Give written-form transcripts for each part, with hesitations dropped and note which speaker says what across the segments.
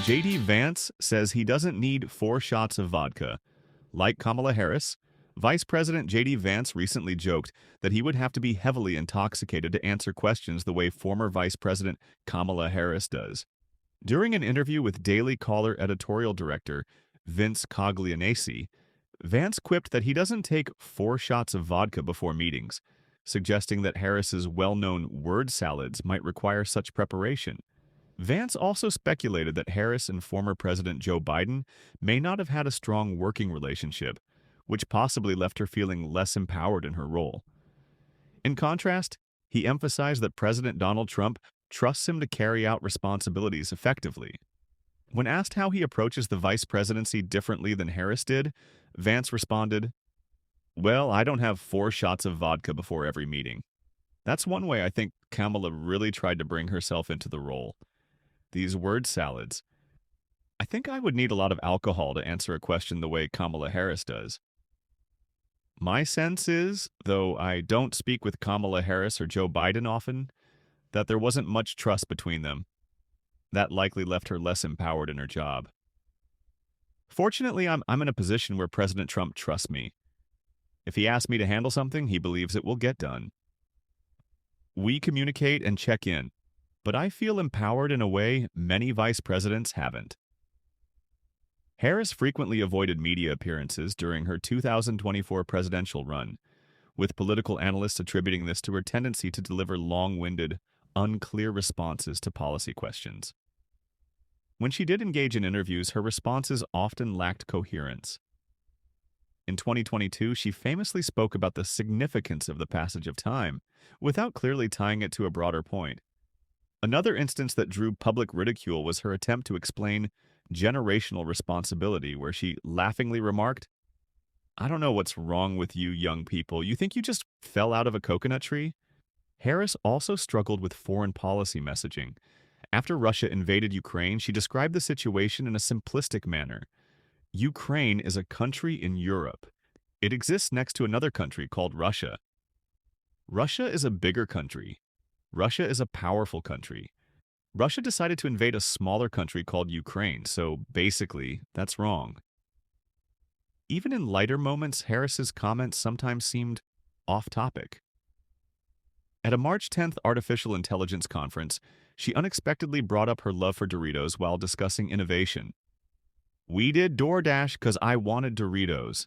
Speaker 1: JD Vance says he doesn't need 4 shots of vodka. Like Kamala Harris, Vice President JD Vance recently joked that he would have to be heavily intoxicated to answer questions the way former Vice President Kamala Harris does. During an interview with Daily Caller editorial director Vince Coglianese, Vance quipped that he doesn't take 4 shots of vodka before meetings, suggesting that Harris's well-known word salads might require such preparation. Vance also speculated that Harris and former President Joe Biden may not have had a strong working relationship, which possibly left her feeling less empowered in her role. In contrast, he emphasized that President Donald Trump trusts him to carry out responsibilities effectively. When asked how he approaches the vice presidency differently than Harris did, Vance responded, "Well, I don't have 4 shots of vodka before every meeting." That's one way I think Kamala really tried to bring herself into the role. These word salads. I think I would need a lot of alcohol to answer a question the way Kamala Harris does. My sense is, though I don't speak with Kamala Harris or Joe Biden often, that there wasn't much trust between them. That likely left her less empowered in her job. Fortunately, I'm in a position where President Trump trusts me. If he asks me to handle something, he believes it will get done. We communicate and check in, but I feel empowered in a way many vice presidents haven't. Harris frequently avoided media appearances during her 2024 presidential run, with political analysts attributing this to her tendency to deliver long-winded, unclear responses to policy questions. When she did engage in interviews, her responses often lacked coherence. In 2022, she famously spoke about the significance of the passage of time, without clearly tying it to a broader point. Another instance that drew public ridicule was her attempt to explain generational responsibility, where she laughingly remarked, "I don't know what's wrong with you young people. You think you just fell out of a coconut tree?" Harris also struggled with foreign policy messaging. After Russia invaded Ukraine, she described the situation in a simplistic manner. Ukraine is a country in Europe. It exists next to another country called Russia. Russia is a bigger country. Russia is a powerful country. Russia decided to invade a smaller country called Ukraine, so basically, that's wrong. Even in lighter moments, Harris's comments sometimes seemed off-topic. At a March 10th artificial intelligence conference, she unexpectedly brought up her love for Doritos while discussing innovation. "We did DoorDash because I wanted Doritos,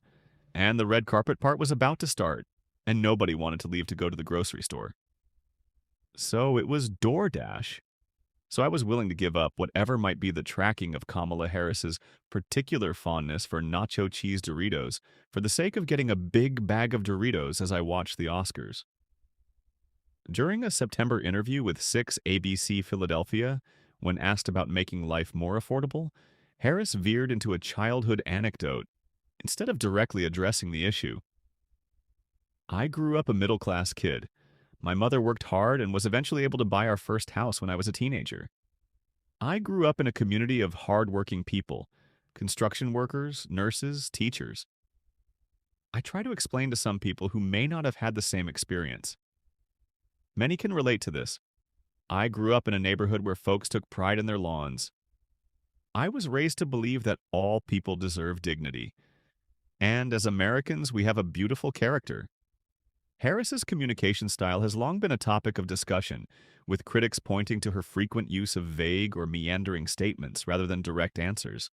Speaker 1: and the red carpet part was about to start, and nobody wanted to leave to go to the grocery store. So it was DoorDash. So I was willing to give up whatever might be the tracking of Kamala Harris's particular fondness for nacho cheese Doritos for the sake of getting a big bag of Doritos as I watched the Oscars." During a September interview with 6 ABC Philadelphia, when asked about making life more affordable, Harris veered into a childhood anecdote instead of directly addressing the issue. "I grew up a middle-class kid. My mother worked hard and was eventually able to buy our first house when I was a teenager. I grew up in a community of hard-working people, construction workers, nurses, teachers. I try to explain to some people who may not have had the same experience. Many can relate to this. I grew up in a neighborhood where folks took pride in their lawns. I was raised to believe that all people deserve dignity. And as Americans, we have a beautiful character." Harris's communication style has long been a topic of discussion, with critics pointing to her frequent use of vague or meandering statements rather than direct answers.